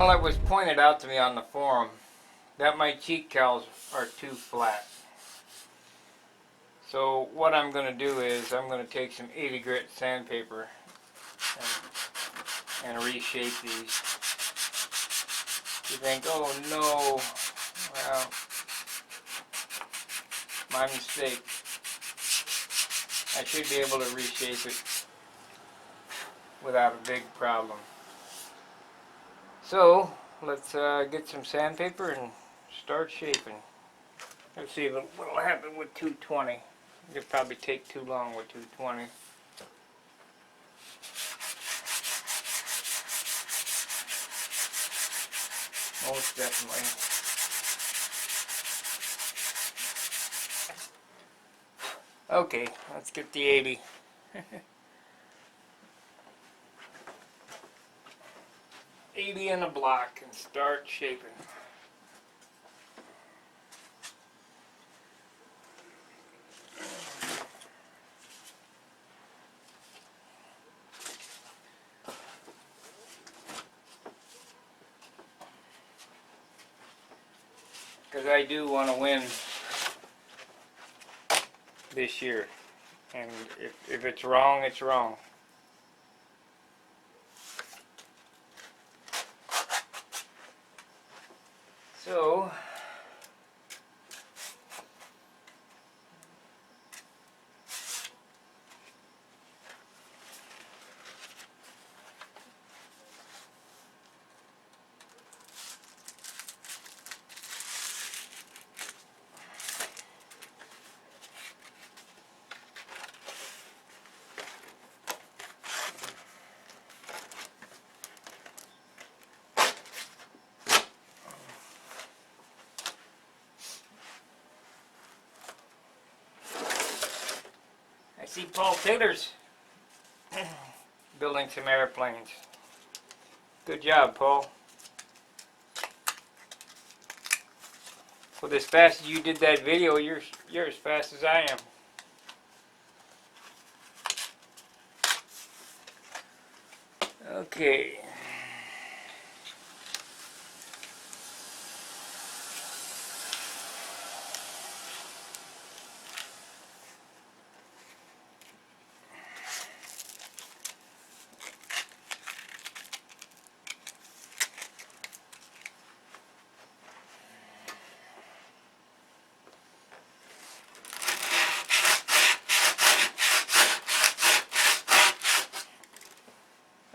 Well, it was pointed out to me on the forum that my cheek cowls are too flat. So what I'm going to do is I'm going to take some 80 grit sandpaper and reshape these. You think, oh no, well, my mistake. I should be able to reshape it without a big problem. So let's get some sandpaper and start shaping. Let's see what will happen with 220. It'll probably take too long with 220. Most definitely. Okay, let's get the 80. In a block and start shaping. Because I do want to win this year, and if it's wrong, it's wrong. So I see Paul Taylor's building some airplanes. Good job, Paul. With as fast as you did that video, you're as fast as I am. Okay.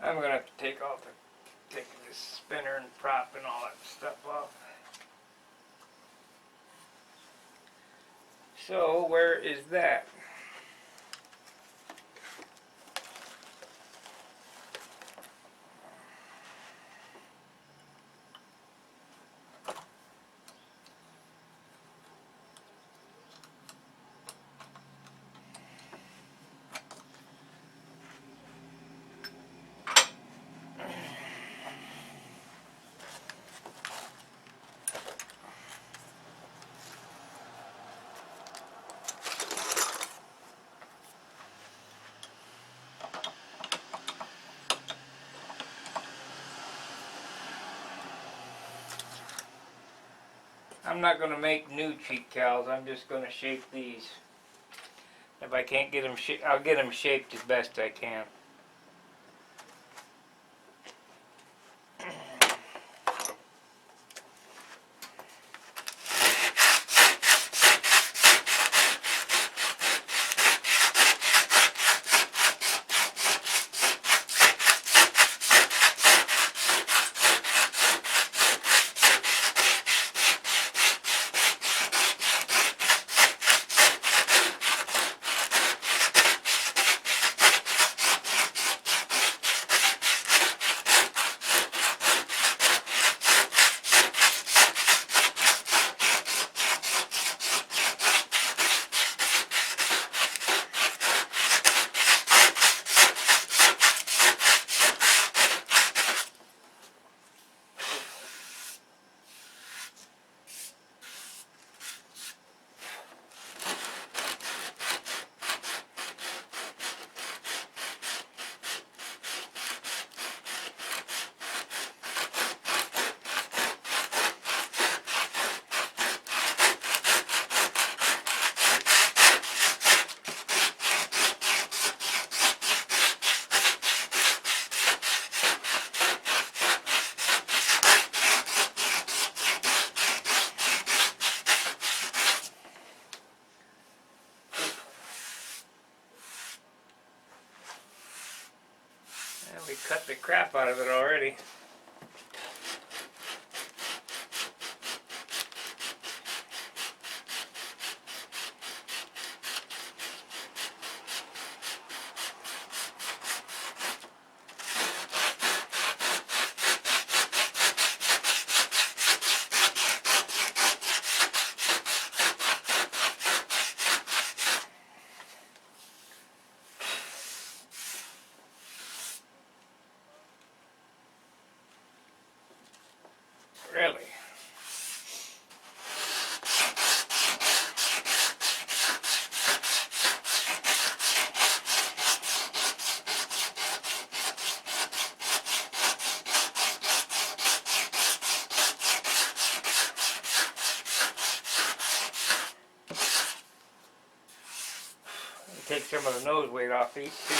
I'm gonna have to take this spinner and prop and all that stuff off. So where is that? I'm not going to make new cheek cowls. I'm just going to shape these. If I can't get them shaped, I'll get them shaped as best I can. crap out of it already. Really? Take some of the nose weight off these too.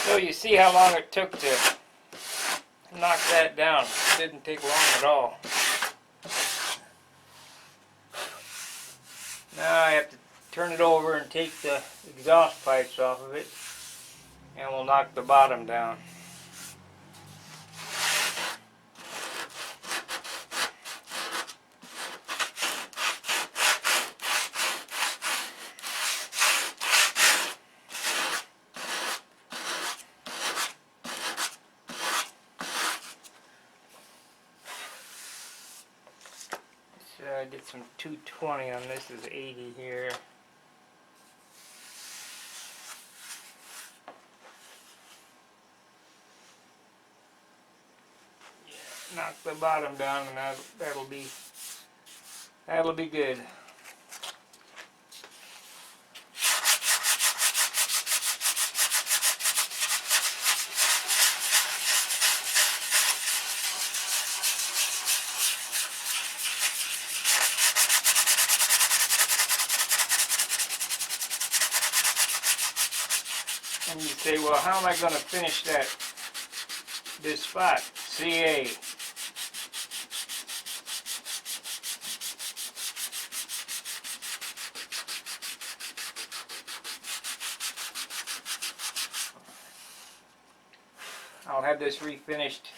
So you see how long it took to knock that down. It didn't take long at all. Now I have to turn it over and take the exhaust pipes off of it, and we'll knock the bottom down. I did some 220 on this, is 80 here. Yeah, knock the bottom down, and that'll be good. And you say, well, how am I going to finish this spot? CA. I'll have this refinished.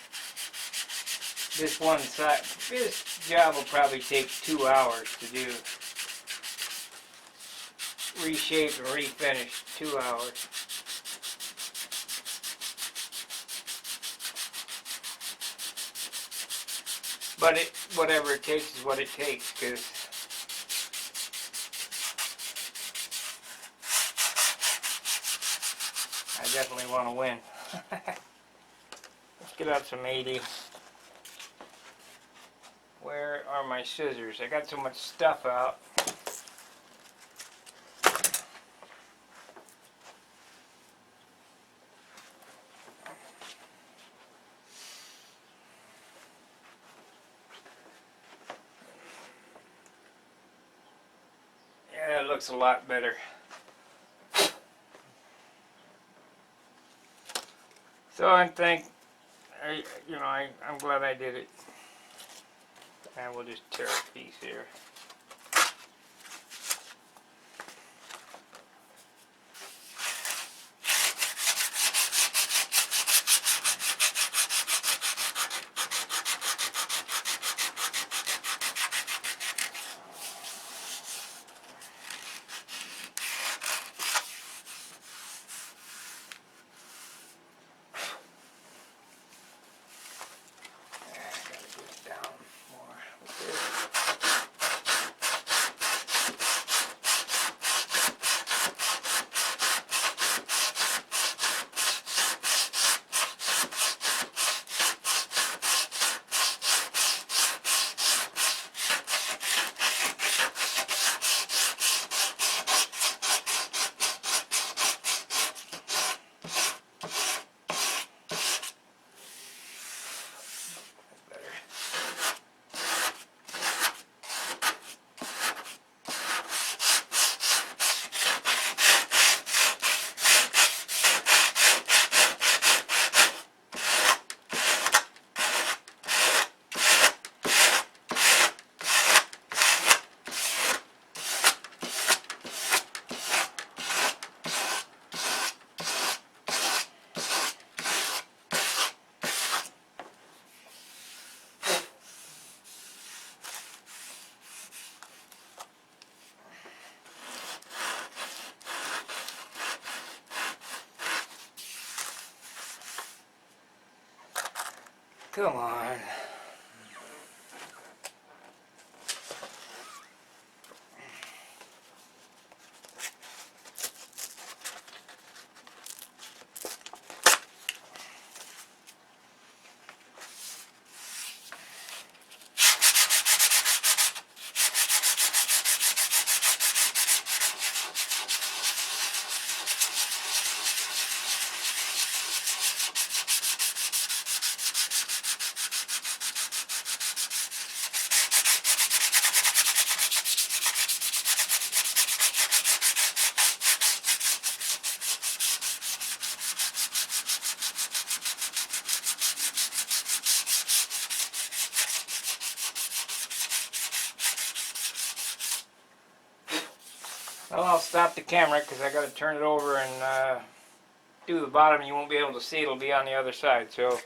This one side, this job will probably take 2 hours to do. Reshape and refinish, 2 hours. But whatever it takes is what it takes, because I definitely want to win. Let's get out some 80. Where are my scissors? I got so much stuff out. Yeah, it looks a lot better. So I'm glad I did it. And we'll just tear a piece here. Come on. Well, I'll stop the camera because I got to turn it over and do the bottom. You won't be able to see it. It'll be on the other side. So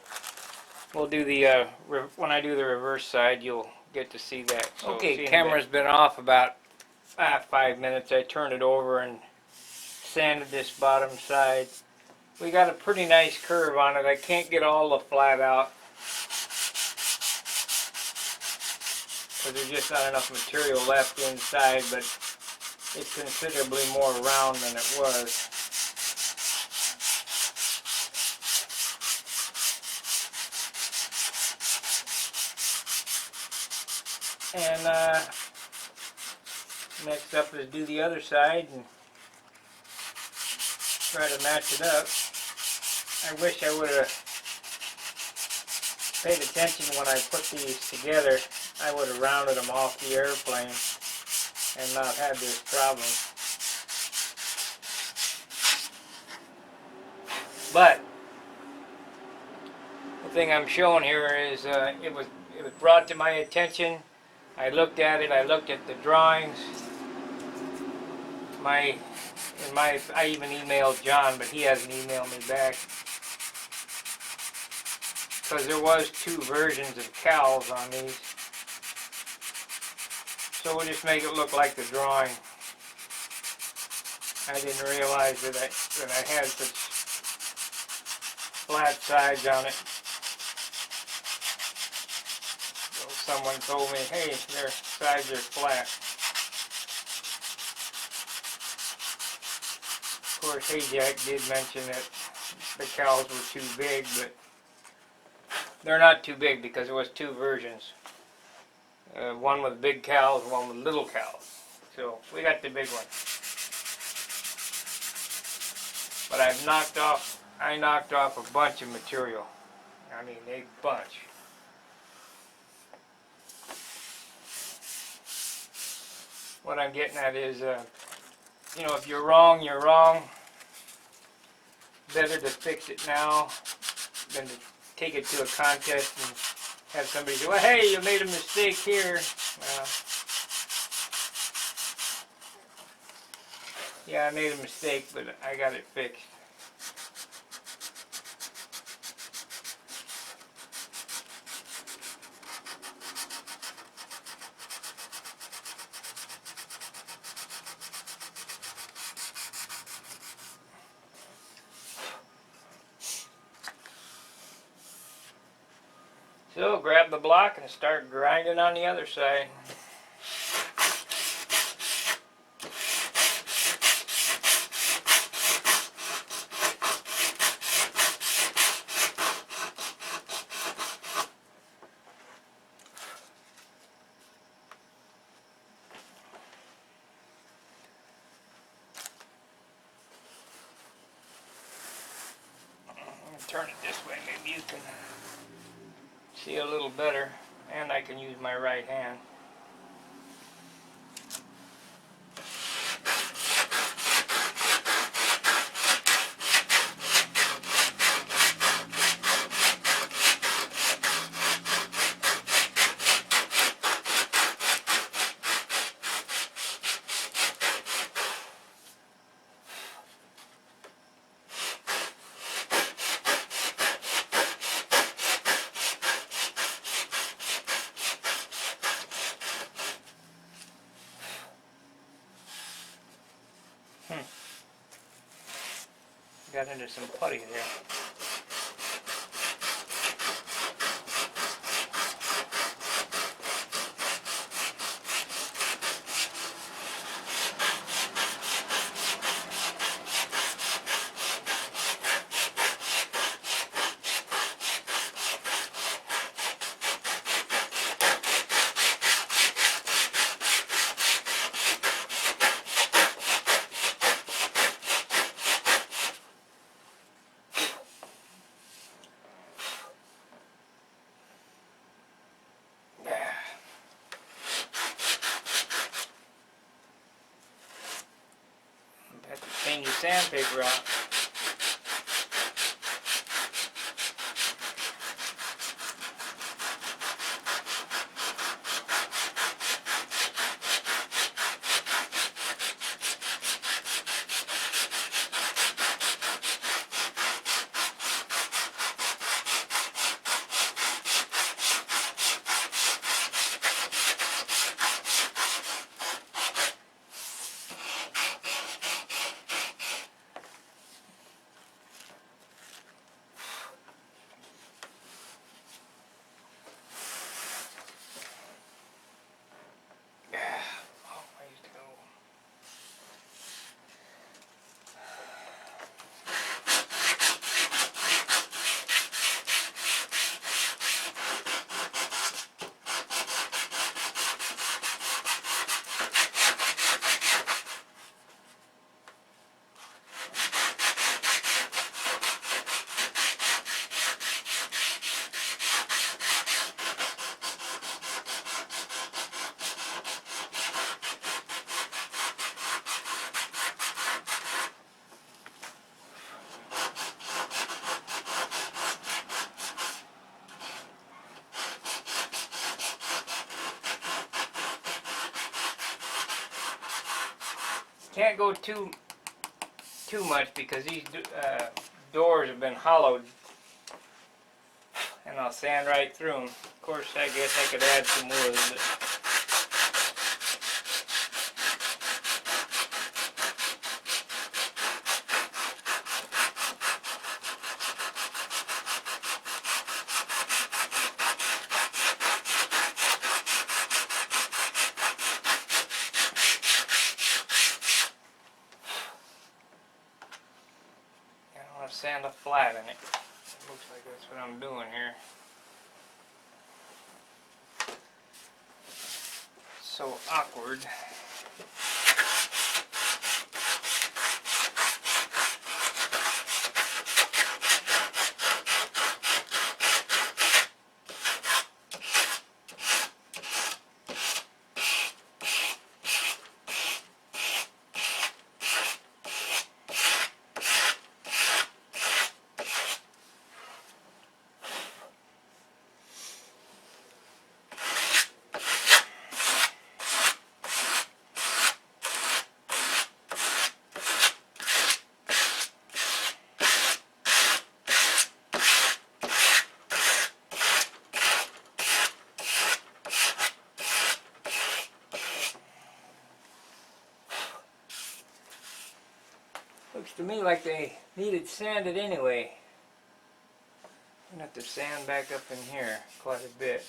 we'll do the when I do the reverse side, you'll get to see that. So okay, camera's been off about 5 minutes. I turned it over and sanded this bottom side. We got a pretty nice curve on it. I can't get all the flat out because there's just not enough material left inside, but it's considerably more round than it was. And next up is do the other side and try to match it up. I wish I would have paid attention when I put these together. I would have rounded them off the airplane and not had this problem. But the thing I'm showing here is it was brought to my attention. I looked at it. I looked at the drawings. I even emailed John, but he hasn't emailed me back because there was 2 versions of cowls on these. So we'll just make it look like the drawing. I didn't realize that I had such flat sides on it. So someone told me, hey, their sides are flat. Of course, Hey Jack did mention that the cowls were too big, but they're not too big because there was 2 versions. One with big cowls, one with little cowls. So we got the big one. But I knocked off a bunch of material. I mean, a bunch. What I'm getting at is, you know, if you're wrong, you're wrong. Better to fix it now than to take it to a contest and have somebody say, well, hey, you made a mistake here. Yeah, I made a mistake, but I got it fixed. So grab the block and start grinding on the other side. Turn it this way, maybe you can see a little better, and I can use my right hand. Got into some putty there. clean the sandpaper out. Can't go too much because these doors have been hollowed, and I'll sand right through them. Of course, I guess I could add some wood, but sand a flat in it. Looks like that's what I'm doing here. So awkward. Looks to me like they needed sanded anyway. I'm gonna have to sand back up in here quite a bit.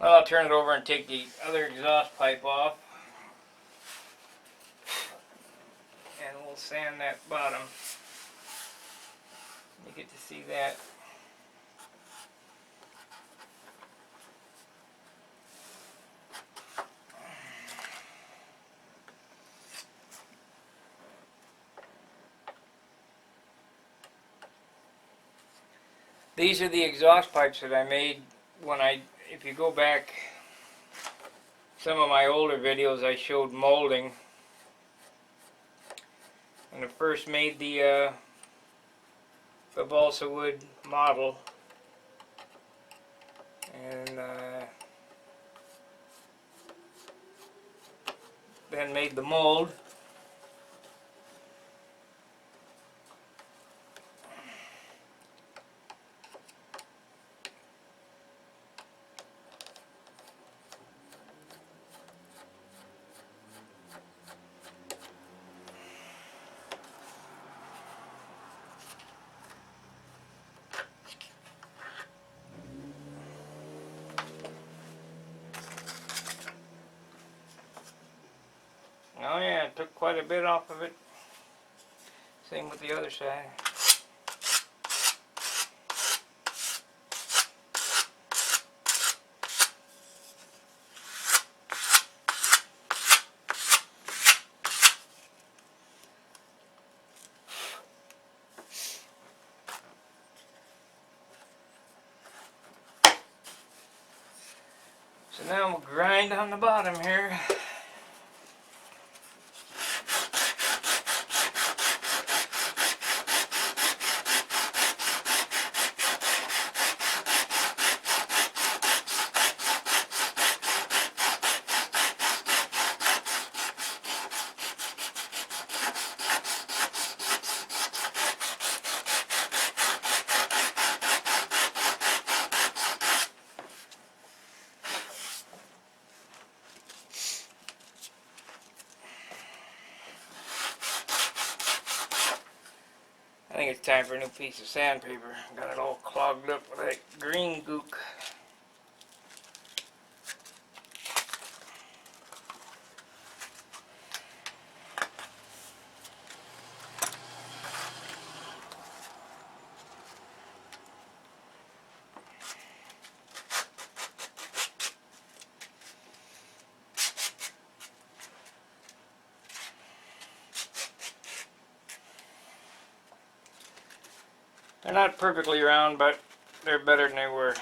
Well, I'll turn it over and take the other exhaust pipe off. And we'll sand that bottom. You get to see that. These are the exhaust pipes that I made when if you go back some of my older videos, I showed molding. When I first made the a balsa wood model, and then made the mold. Oh yeah, it took quite a bit off of it. Same with the other side. So now we'll grind on the bottom here. I think it's time for a new piece of sandpaper. Got it all clogged up with that green gook. They're not perfectly round, but they're better than they were.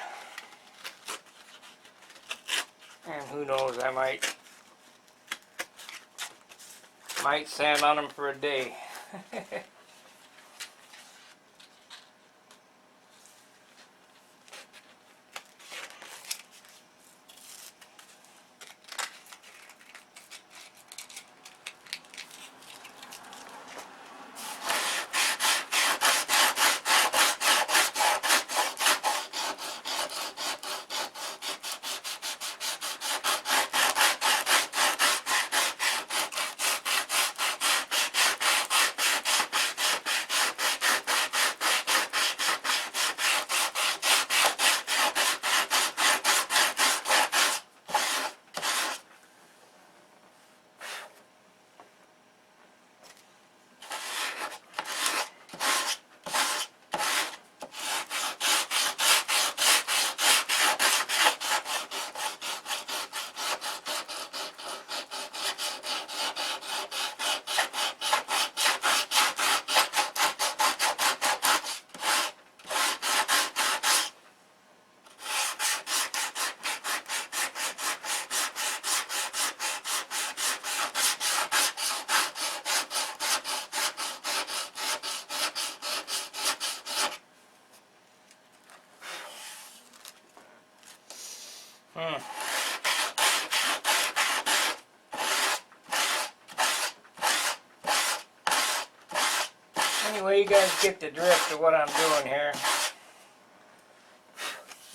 And who knows, I might sand on them for a day. Anyway, you guys get the drift of what I'm doing here.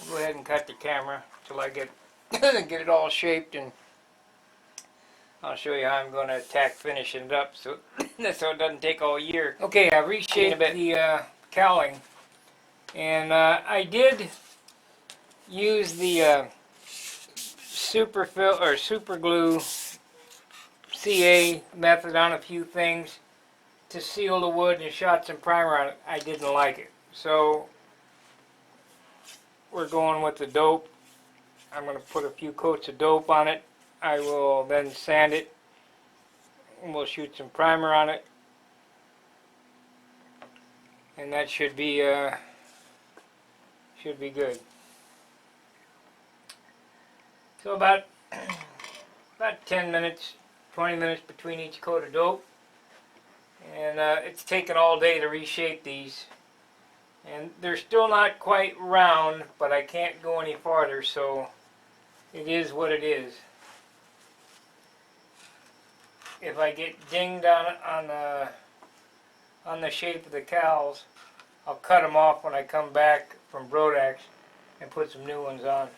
I'll go ahead and cut the camera till I get get it all shaped, and I'll show you how I'm going to attack finishing it up so so it doesn't take all year. Okay, I reshaped the cowling, and I did use the super glue CA method on a few things to seal the wood, and shot some primer on it. I didn't like it, so we're going with the dope. I'm going to put a few coats of dope on it. I will then sand it, and we'll shoot some primer on it, and that should be good. So about 10 minutes, 20 minutes between each coat of dope. And it's taken all day to reshape these. And they're still not quite round, but I can't go any farther, so it is what it is. If I get dinged on the shape of the cowls, I'll cut them off when I come back from Brodax and put some new ones on.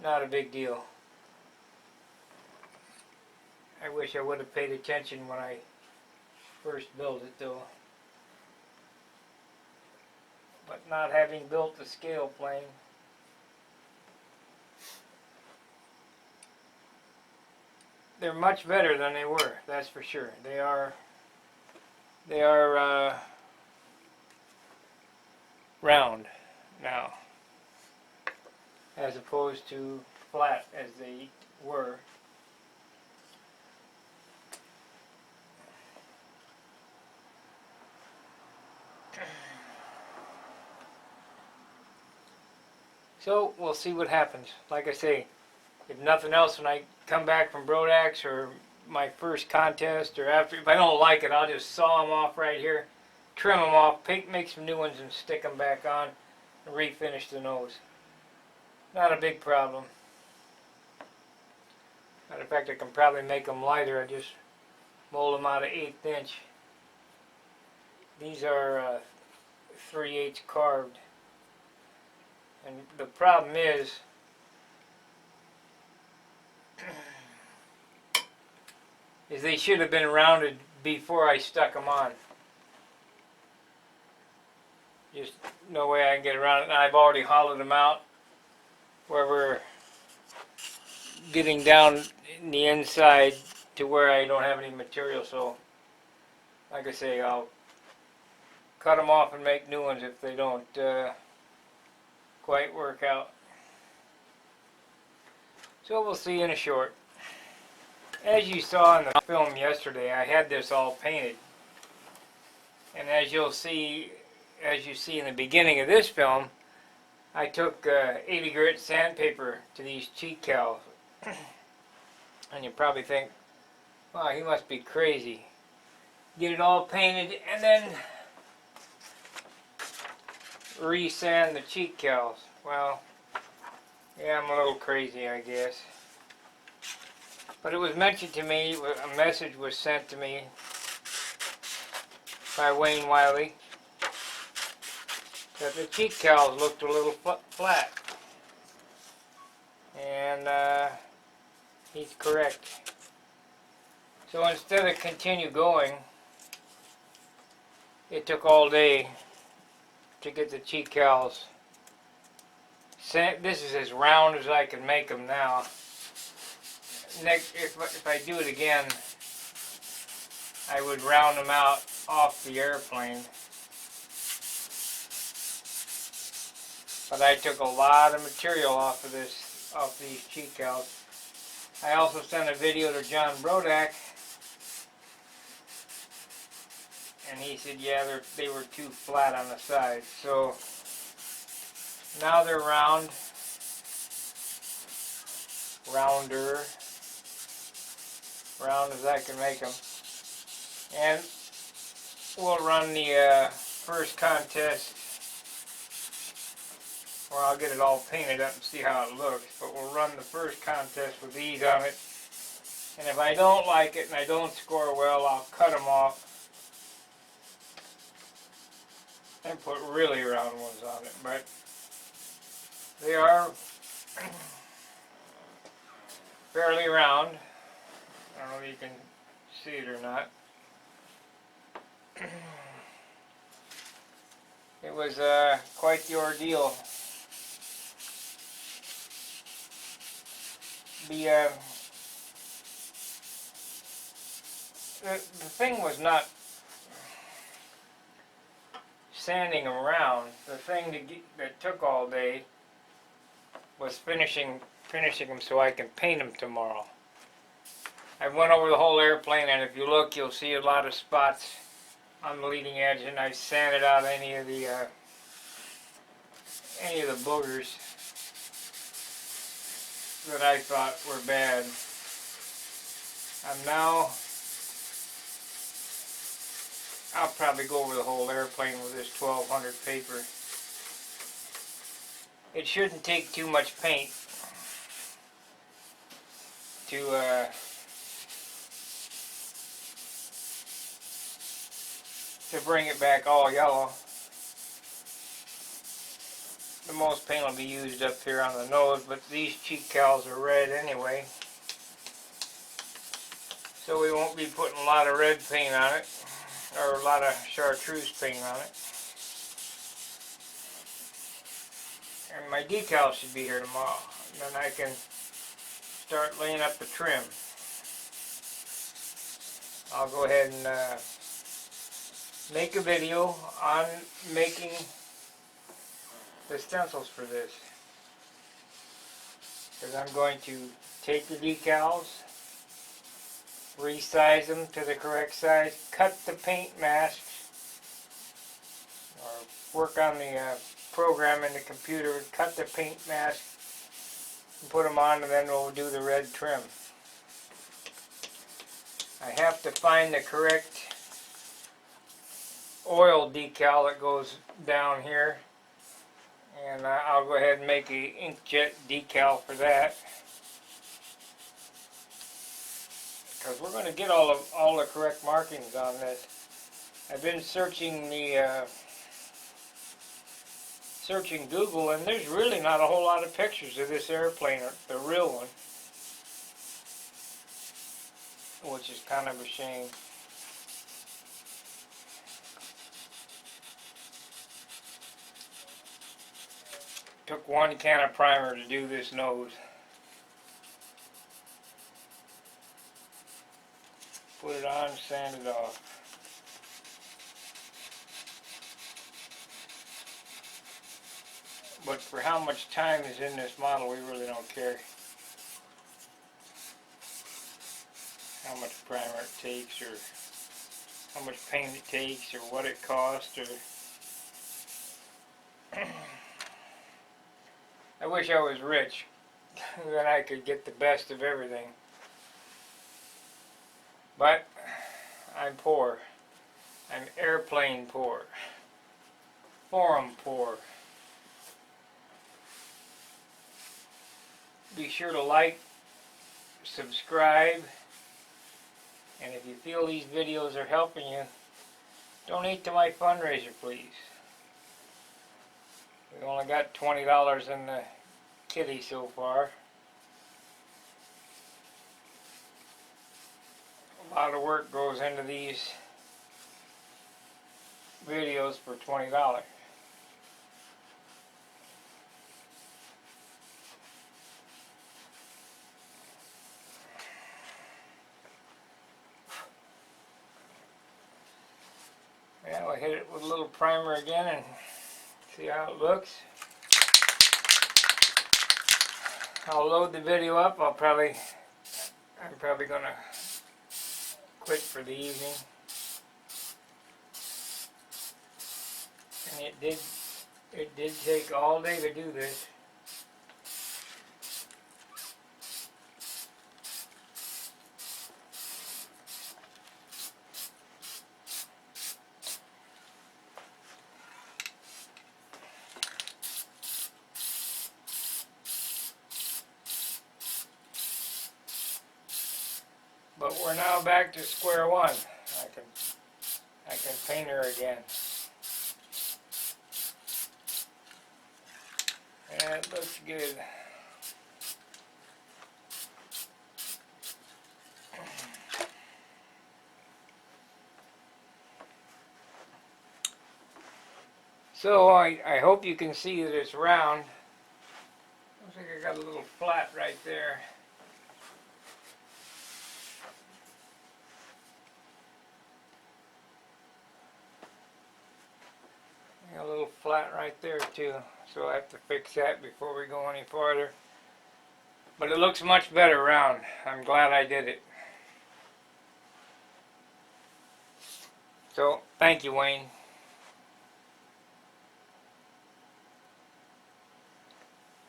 Not a big deal. I wish I would have paid attention when I first built it though. But not having built the scale plane, they're much better than they were, that's for sure. They are round now, as opposed to flat as they were. So we'll see what happens. Like I say, if nothing else, when I come back from Brodax or my first contest or after, if I don't like it, I'll just saw them off right here, trim them off, make some new ones and stick them back on and refinish the nose. Not a big problem. Matter of fact, I can probably make them lighter. I just mold them out of 1/8 inch. These are 3/8 carved. And the problem is they should have been rounded before I stuck them on. Just no way I can get around it. And I've already hollowed them out where we're getting down in the inside to where I don't have any material. So, like I say, I'll cut them off and make new ones if they don't quite work out. So we'll see in a short. As you saw in the film yesterday, I had this all painted. And as you see in the beginning of this film, I took 80 grit sandpaper to these cheek cowls. And you probably think, wow, he must be crazy. Get it all painted and then re-sand the cheek cowls. Well, yeah, I'm a little crazy, I guess. But it was mentioned to me, a message was sent to me by Wayne Wiley that the cheek cowls looked a little flat. And he's correct. So instead of continue going, it took all day to get the cheek cowls. This is as round as I can make them now. Next, if I do it again, I would round them out off the airplane. But I took a lot of material off these cheek cowls. I also sent a video to John Brodak, and he said, yeah, they were too flat on the side. So now they're rounder. Round as I can make them. And we'll run the first contest, or I'll get it all painted up and see how it looks, but we'll run the first contest with these on it. And if I don't like it and I don't score well, I'll cut them off and put really round ones on it. But they are fairly round. I don't know if you can see it or not. It was quite the ordeal. The thing was not sanding them around. The thing that took all day was finishing them so I can paint them tomorrow. I went over the whole airplane, and if you look, you'll see a lot of spots on the leading edge, and I sanded out any of the boogers that I thought were bad. I'm now I'll probably go over the whole airplane with this 1200 paper. It shouldn't take too much paint to bring it back all yellow. The most paint will be used up here on the nose, but these cheek cowls are red anyway, so we won't be putting a lot of red paint on it, or a lot of chartreuse paint on it. And my decal should be here tomorrow, and then I can start laying up the trim. I'll go ahead and make a video on making the stencils for this, because I'm going to take the decals, resize them to the correct size, cut the paint masks, or work on the program in the computer, cut the paint mask and put them on, and then we'll do the red trim. I have to find the correct oil decal that goes down here, and I'll go ahead and make a inkjet decal for that, because we're going to get all the correct markings on this. I've been searching Google, and there's really not a whole lot of pictures of this airplane, the real one, which is kind of a shame. Took one can of primer to do this nose. Put it on, sand it off. But for how much time is in this model, we really don't care. How much primer it takes, or how much paint it takes, or what it costs, or I wish I was rich, then I could get the best of everything. But I'm poor. I'm airplane poor. Forum poor. Be sure to like, subscribe, and if you feel these videos are helping you, donate to my fundraiser, please. We only got $20 in the kitty so far. A lot of work goes into these videos for $20. Yeah, we'll hit it with a little primer again and see how it looks. I'll load the video up. I'm probably gonna quit for the evening. And it did take all day to do this. But we're now back to square one. I can paint her again. And it looks good. So I hope you can see that it's round. Looks like I got a little flat right there. A little flat right there too, so I have to fix that before we go any farther. But it looks much better round. I'm glad I did it. So thank you, Wayne.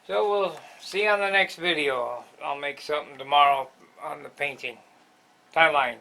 So we'll see you on the next video. I'll make something tomorrow on the painting. Timelines.